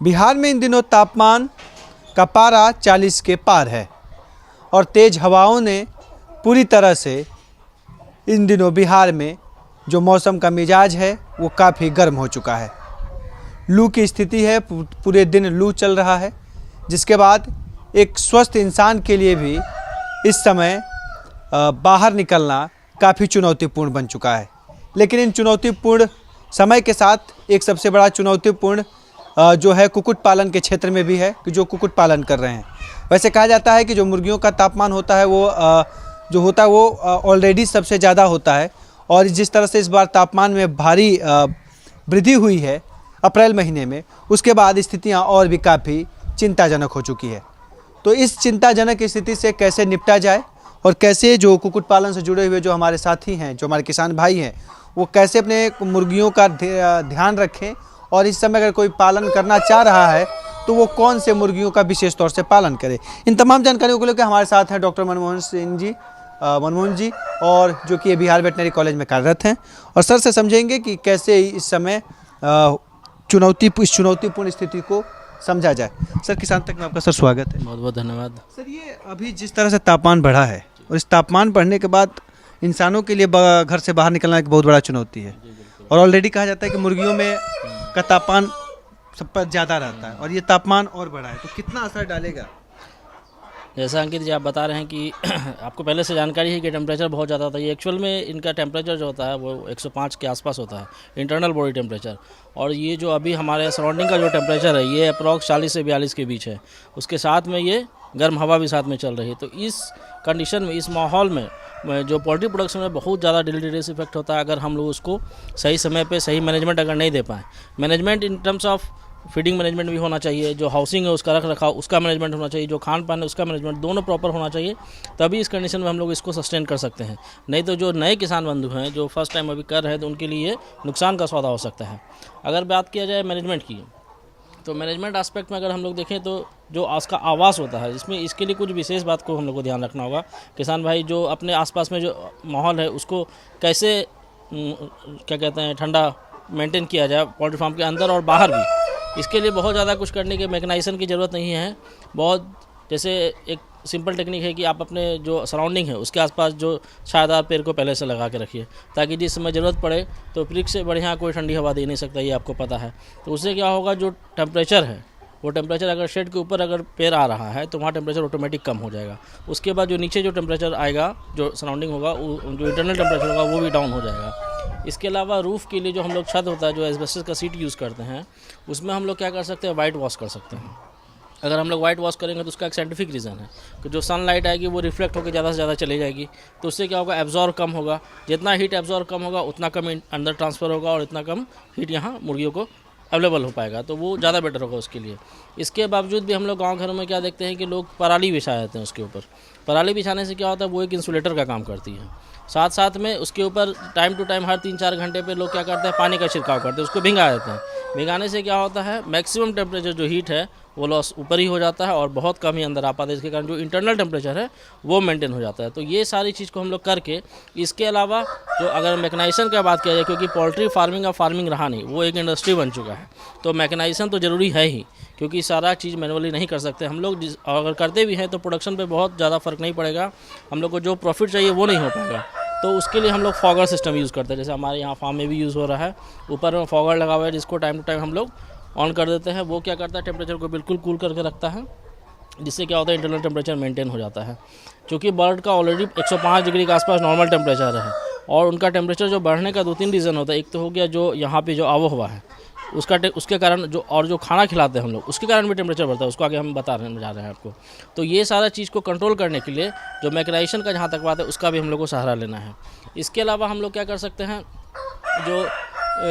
बिहार में इन दिनों तापमान का पारा 40 के पार है और तेज़ हवाओं ने पूरी तरह से इन दिनों बिहार में जो मौसम का मिजाज है वो काफ़ी गर्म हो चुका है। लू की स्थिति है, पूरे दिन लू चल रहा है, जिसके बाद एक स्वस्थ इंसान के लिए भी इस समय बाहर निकलना काफ़ी चुनौतीपूर्ण बन चुका है। लेकिन इन चुनौतीपूर्ण समय के साथ एक सबसे बड़ा चुनौतीपूर्ण जो है कुक्कुट पालन के क्षेत्र में भी है कि जो कुक्कुट पालन कर रहे हैं। वैसे कहा जाता है कि जो मुर्गियों का तापमान होता है वो जो होता है वो ऑलरेडी सबसे ज़्यादा होता है और जिस तरह से इस बार तापमान में भारी वृद्धि हुई है अप्रैल महीने में, उसके बाद स्थितियां और भी काफ़ी चिंताजनक हो चुकी है। तो इस चिंताजनक स्थिति से कैसे निपटा जाए और कैसे जो कुक्कुट पालन से जुड़े हुए जो हमारे साथी हैं, जो हमारे किसान भाई हैं, वो कैसे अपने मुर्गियों का ध्यान रखें और इस समय अगर कोई पालन करना चाह रहा है तो वो कौन से मुर्गियों का विशेष तौर से पालन करे, इन तमाम जानकारियों को लेकर हमारे साथ हैं डॉक्टर मनमोहन जी और जो कि बिहार वेटनरी कॉलेज में कार्यरत हैं। और सर से समझेंगे कि कैसे इस समय चुनौतीपूर्ण स्थिति को समझा जाए। सर किसान तक में आपका सर स्वागत है। बहुत बहुत धन्यवाद। सर ये अभी जिस तरह से तापमान बढ़ा है और इस तापमान बढ़ने के बाद इंसानों के लिए घर से बाहर निकलना एक बहुत बड़ा चुनौती है और ऑलरेडी कहा जाता है कि मुर्गियों में का तापमान सब पर ज़्यादा रहता है और ये तापमान और बढ़ा है, तो कितना असर डालेगा? जैसा अंकित जी आप बता रहे हैं कि आपको पहले से जानकारी है कि टेम्परेचर बहुत ज़्यादा होता है। एक्चुअल में इनका टेम्परेचर जो होता है वो 105 के आसपास होता है, इंटरनल बॉडी टेम्परेचर। और ये जो अभी हमारे सराउंडिंग का जो टेम्परेचर है ये अप्रॉक्स 40 से 42 के बीच है। उसके साथ में ये गर्म हवा भी साथ में चल रही है। तो इस कंडीशन में, इस माहौल में जो पोल्ट्री प्रोडक्शन में बहुत ज़्यादा डिलीटरियस इफेक्ट होता है अगर हम लोग उसको सही समय पे सही मैनेजमेंट अगर नहीं दे पाएँ। Management in terms of feeding management भी होना चाहिए, जो हाउसिंग है उसका रख रखाव उसका मैनेजमेंट होना चाहिए, जो खान पान है उसका मैनेजमेंट, दोनों प्रॉपर होना चाहिए, तभी इस कंडीशन में हम लोग इसको सस्टेन कर सकते हैं। नहीं तो जो नए किसान बंधु हैं जो फर्स्ट टाइम अभी कर रहे हैं तो उनके लिए नुकसान का सौदा हो सकता है। अगर बात किया जाए मैनेजमेंट की, तो मैनेजमेंट एस्पेक्ट में अगर हम लोग देखें तो जो उसका आवास होता है इसमें इसके लिए कुछ विशेष बात को हम लोग को ध्यान रखना होगा। किसान भाई जो अपने आसपास में जो माहौल है उसको कैसे क्या कहते हैं ठंडा मेंटेन किया जाए पोल्ट्री फार्म के अंदर और बाहर भी। इसके लिए बहुत ज़्यादा कुछ करने के मैकेनाइजेशन की ज़रूरत नहीं है। बहुत जैसे एक सिंपल टेक्निक है कि आप अपने जो सराउंडिंग है उसके आसपास जो छायादार पेड़ को पहले से लगा के रखिए, ताकि जिस समय ज़रूरत पड़े तो फ्रिज से बढ़िया कोई ठंडी हवा दे नहीं सकता, ये आपको पता है। तो उससे क्या होगा, जो टेम्परेचर है वो टेम्परेचर अगर शेड के ऊपर अगर पेड़ आ रहा है तो वहाँ टेम्परेचर ऑटोमेटिक कम हो जाएगा। उसके बाद जो नीचे जो टेम्परेचर आएगा, जो सराउंडिंग होगा, जो इंटरनल टेम्परेचर होगा वो भी डाउन हो जाएगा। इसके अलावा रूफ़ के लिए जो हम लोग छत होता है, जो एस्बेस्टस का सीट यूज़ करते हैं, उसमें हम लोग क्या कर सकते हैं, वाइट वॉश कर सकते हैं। अगर हम लोग वाइट वॉश करेंगे तो उसका एक साइंटिफिक रीज़न है कि जो सनलाइट आएगी वो रिफ्लेक्ट होकर ज़्यादा से ज़्यादा चली जाएगी, तो उससे क्या होगा, एब्जॉर्ब कम होगा। जितना हीट एब्जॉर्ब कम होगा उतना कम अंदर ट्रांसफ़र होगा और इतना कम हीट यहाँ मुर्गियों को अवेलेबल हो पाएगा, तो वो ज़्यादा बेटर होगा उसके लिए। इसके बावजूद भी हम लोग गांव घरों में क्या देखते हैं कि लोग पराली बिछा देते हैं उसके ऊपर। पराली बिछाने से क्या होता है, वो एक इंसुलेटर का काम करती है। साथ साथ में उसके ऊपर टाइम टू टाइम हर 3-4 घंटे पे लोग क्या करते हैं, पानी का छिड़काव करते हैं, उसको भिंगा देते हैं। भिंगाने से क्या होता है, मैक्सिमम टेम्परेचर जो हीट है वो लॉस ऊपर ही हो जाता है और बहुत कम ही अंदर आ पाता है। इसके कारण जो इंटरनल टेम्परेचर है वो मेंटेन हो जाता है। तो ये सारी चीज़ को हम लोग करके, इसके अलावा जो अगर मैकेनाइजेशन की बात किया जाए, क्योंकि पोल्ट्री फार्मिंग अब फार्मिंग रहा नहीं, वो एक इंडस्ट्री बन चुका है, तो मैकेनाइजेशन तो ज़रूरी है ही, क्योंकि सारा चीज़ मैनुअली नहीं कर सकते हम लोग। अगर करते भी हैं तो प्रोडक्शन पे बहुत ज़्यादा फ़र्क नहीं पड़ेगा, हम लोग को जो प्रॉफिट चाहिए वो नहीं हो पाएगा। तो उसके लिए हम लोग फॉगर सिस्टम यूज़ करते हैं, जैसे हमारे यहाँ फार्म में भी यूज़ हो रहा है। ऊपर में फॉगर लगा हुआ है जिसको टाइम टू टाइम हम लोग ऑन कर देते हैं। वो क्या करता है, टेम्परेचर को बिल्कुल कूल करके रखता है, जिससे क्या होता है, इंटरनल टेम्परेचर मेंटेन हो जाता है। क्योंकि बर्ड का ऑलरेडी 105 डिग्री के आसपास नॉर्मल टेम्परेचर है और उनका टेम्परेचर जो बढ़ने का 2-3 रीज़न होता है। एक तो हो गया जो यहाँ पे जो आबोहवा है उसके कारण, जो खाना खिलाते हैं हम लोग उसके कारण भी टेम्परेचर बढ़ता है, उसको आगे हम जा रहे हैं आपको। तो ये सारा चीज़ को कंट्रोल करने के लिए जो मैकेनाइजेशन का जहाँ तक बात है उसका भी हम लोग को सहारा लेना है। इसके अलावा हम लोग क्या कर सकते हैं, जो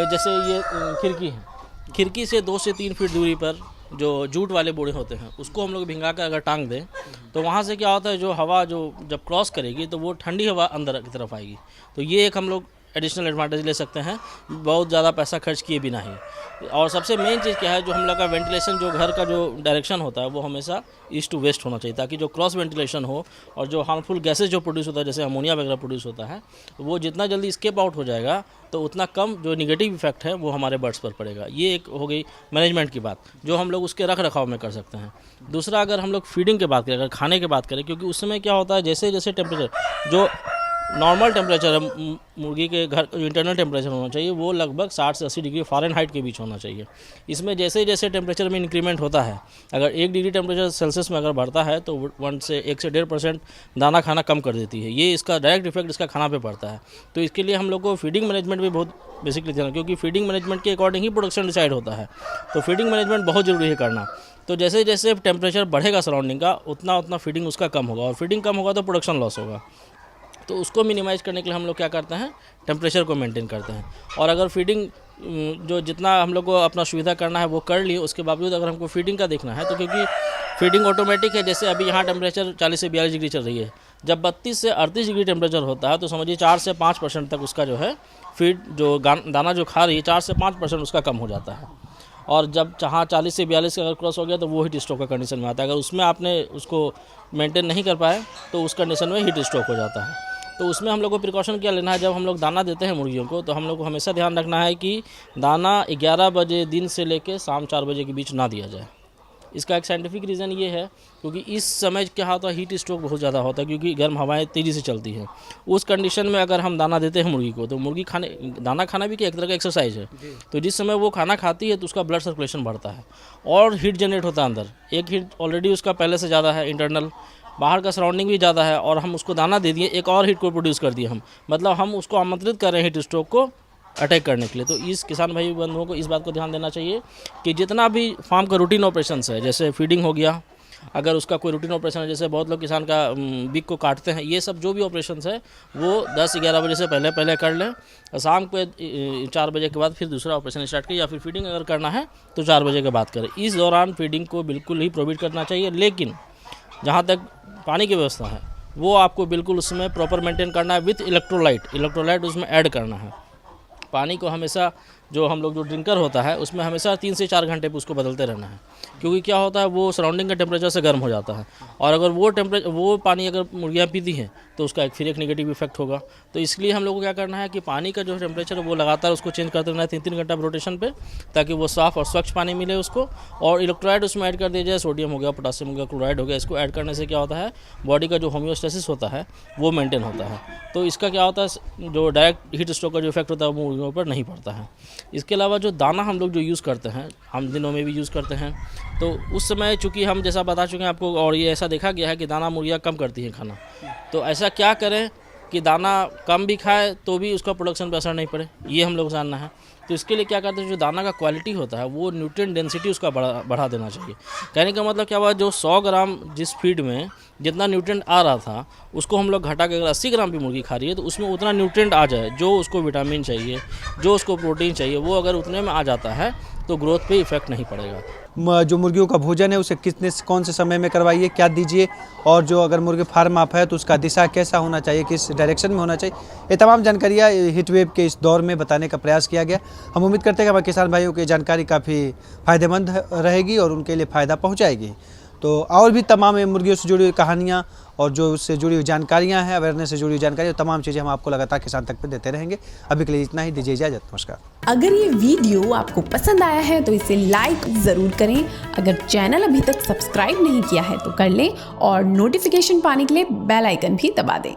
जैसे ये खिड़की है, खिड़की से 2 से 3 फीट दूरी पर जो जूट वाले बोरे होते हैं उसको हम लोग भिंगा कर अगर टांग दें तो वहाँ से क्या होता है, जो हवा जो जब क्रॉस करेगी तो वो ठंडी हवा अंदर की तरफ आएगी। तो ये एक हम लोग एडिशनल एडवांटेज ले सकते हैं बहुत ज़्यादा पैसा खर्च किए बिना ही। और सबसे मेन चीज़ क्या है, जो हम लोग का वेंटिलेशन, जो घर का जो डायरेक्शन होता है वो हमेशा ईस्ट टू वेस्ट होना चाहिए, ताकि जो क्रॉस वेंटिलेशन हो और जो हार्मफुल गैसेज जो प्रोड्यूस होता है जैसे अमोनिया वगैरह प्रोड्यूस होता है वो जितना जल्दी स्केप आउट हो जाएगा तो उतना कम जो निगेटिव इफेक्ट है वो हमारे बर्ड्स पर पड़ेगा। ये एक हो गई मैनेजमेंट की बात, जो हम लोग उसके रख रखाव में कर सकते हैं। दूसरा, अगर हम लोग फीडिंग की बात करें, अगर खाने की बात करें, क्योंकि उस समय क्या होता है जैसे जैसे टेम्परेचर जो नॉर्मल टेम्परेचर है मुर्गी के घर इंटरनल टेम्परेचर होना चाहिए वो लगभग 60 से 80 डिग्री फ़ारेनहाइट के बीच होना चाहिए। इसमें जैसे जैसे टेम्परेचर में इंक्रीमेंट होता है, अगर 1 डिग्री टेम्परेचर सेल्सियस में अगर बढ़ता है तो 1 से 1.5% दाना खाना कम कर देती है। ये इसका डायरेक्ट इफेक्ट इसका खाना पे पड़ता है। तो इसके लिए हम लोग को फीडिंग मैनेजमेंट भी बहुत बेसिकली ध्यान, क्योंकि फीडिंग मैनेजमेंट के अकॉर्डिंग ही प्रोडक्शन डिसाइड होता है। तो फीडिंग मैनेजमेंट बहुत ज़रूरी है करना। तो जैसे जैसे टेम्परेचर बढ़ेगा सराउंडिंग का उतना उतना फीडिंग उसका कम होगा, और फीडिंग कम होगा तो प्रोडक्शन लॉस होगा। तो उसको मिनिमाइज़ करने के लिए हम लोग क्या करते हैं, टेम्परेचर को मेंटेन करते हैं। और अगर फीडिंग जो जितना हम लोग को अपना सुविधा करना है वो कर लिए, उसके बावजूद अगर हमको फीडिंग का देखना है तो क्योंकि फीडिंग ऑटोमेटिक है, जैसे अभी यहाँ टेम्परेचर 40 से 42 डिग्री चल रही है, जब 32 से 38 डिग्री टेम्परेचर होता है तो समझिए 4 से 5% तक उसका जो है फीड जो दाना जो खा रही है 4 से 5% उसका कम हो जाता है। और जब जहाँ 40 से 42 अगर क्रॉस हो गया तो वो हीट स्ट्रोक का कंडीशन में आता है। अगर उसमें आपने उसको मेंटेन नहीं कर पाए तो उस कंडीशन में हीट स्ट्रोक हो जाता है। तो उसमें हम लोग को प्रिकॉशन क्या लेना है, जब हम लोग दाना देते हैं मुर्गियों को तो हम लोग को हमेशा ध्यान रखना है कि दाना 11 बजे दिन से लेकर शाम 4 बजे के बीच ना दिया जाए। इसका एक साइंटिफिक रीज़न ये है क्योंकि इस समय क्या होता है, हीट स्ट्रोक बहुत ज़्यादा होता है क्योंकि गर्म हवाएं तेज़ी से चलती हैं। उस कंडीशन में अगर हम दाना देते हैं मुर्गी को तो मुर्गी दाना खाना भी एक तरह का एक्सरसाइज है। तो जिस समय वो खाना खाती है तो उसका ब्लड सर्कुलेशन बढ़ता है और हीट जनरेट होता है अंदर। एक हीट ऑलरेडी उसका पहले से ज़्यादा है, इंटरनल बाहर का सराउंडिंग भी ज़्यादा है, और हम उसको दाना दे दिए, एक और हीट को प्रोड्यूस कर दिए हम, मतलब हम उसको आमंत्रित कर रहे हैं हीट स्ट्रोक को अटैक करने के लिए। तो इस किसान भाई बंधुओं को इस बात को ध्यान देना चाहिए कि जितना भी फार्म का रूटीन ऑपरेशंस है, जैसे फीडिंग हो गया, अगर उसका कोई रूटीन ऑपरेशन है, जैसे बहुत लोग किसान का बिग को काटते हैं, ये सब जो भी ऑपरेशंस है वो 10-11 बजे से पहले कर लें। शाम को 4 बजे के बाद फिर दूसरा ऑपरेशन स्टार्ट करें, या फिर फीडिंग अगर करना है तो 4 बजे के बाद करें। इस दौरान फीडिंग को बिल्कुल ही प्रोवाइड करना चाहिए, लेकिन जहाँ तक पानी की व्यवस्था है वो आपको बिल्कुल उसमें प्रॉपर मेंटेन करना है विथ इलेक्ट्रोलाइट उसमें ऐड करना है। पानी को हमेशा जो हम लोग जो ड्रिंकर होता है उसमें हमेशा 3 से 4 घंटे पे उसको बदलते रहना है, क्योंकि क्या होता है वो सराउंडिंग के टेम्परेचर से गर्म हो जाता है, और अगर वो पानी अगर मुर्गियाँ पीती हैं तो उसका फिर एक नेगेटिव इफेक्ट होगा। तो इसलिए हम लोग को क्या करना है कि पानी का जो टेम्परेचर है वो लगातार उसको चेंज करते रहना है 3-3 घंटा रोटेशन पे, ताकि वो साफ़ और स्वच्छ पानी मिले उसको। और इलेक्ट्रोलाइट उसमें ऐड कर दिया जाए, सोडियम हो गया, पोटासियम हो गया, क्लोराइड हो गया। इसको ऐड करने से क्या होता है, बॉडी का जो होम्योस्टेसिस होता है वो मेंटेन होता है। तो इसका क्या होता है, जो डायरेक्ट हीट स्ट्रोक का जो इफेक्ट होता है वो मुर्गियों पर नहीं पड़ता है। इसके अलावा जो दाना हम लोग जो यूज़ करते हैं, हम दिनों में भी यूज़ करते हैं, तो उस समय चूँकि हम जैसा बता चुके हैं आपको, और ये ऐसा देखा गया है कि दाना मुर्गियाँ कम करती हैं खाना। तो ऐसा क्या करें कि दाना कम भी खाए तो भी उसका प्रोडक्शन पर असर नहीं पड़े, ये हम लोग जानना है। तो इसके लिए क्या करते हैं, जो दाना का क्वालिटी होता है वो न्यूट्रिएंट डेंसिटी उसका बढ़ा देना चाहिए। कहने का मतलब क्या हुआ, जो 100 ग्राम जिस फीड में जितना न्यूट्रिएंट आ रहा था उसको हम लोग घटा के अगर 80 ग्राम भी मुर्गी खा रही है तो उसमें उतना न्यूट्रिएंट आ जाए, जो उसको विटामिन चाहिए, जो उसको प्रोटीन चाहिए, वो अगर उतने में आ जाता है तो ग्रोथ पे इफेक्ट नहीं पड़ेगा। जो मुर्गियों का भोजन है उसे कौन से समय में करवाइए, क्या दीजिए, और जो अगर मुर्गी फार्म आप है तो उसका दिशा कैसा होना चाहिए, किस डायरेक्शन में होना चाहिए, ये तमाम जानकारियाँ हीटवेव के इस दौर में बताने का प्रयास किया गया। हम उम्मीद करते हैं कि हमारे किसान भाइयों की जानकारी काफ़ी फ़ायदेमंद रहेगी और उनके लिए फ़ायदा पहुँचाएगी। तो और भी तमाम मुर्गियों से जुड़ी हुई कहानियाँ और जो उससे जुड़ी हुई जानकारियाँ हैं, अवेयरनेस से जुड़ी हुई जानकारी, तमाम चीज़ें हम आपको लगातार किसान तक पे देते रहेंगे। अभी के लिए इतना ही, दीजिए इजाज़त, नमस्कार। अगर ये वीडियो आपको पसंद आया है तो इसे लाइक ज़रूर करें। अगर चैनल अभी तक सब्सक्राइब नहीं किया है तो कर लें, और नोटिफिकेशन पाने के लिए बेल आइकन भी दबा दें।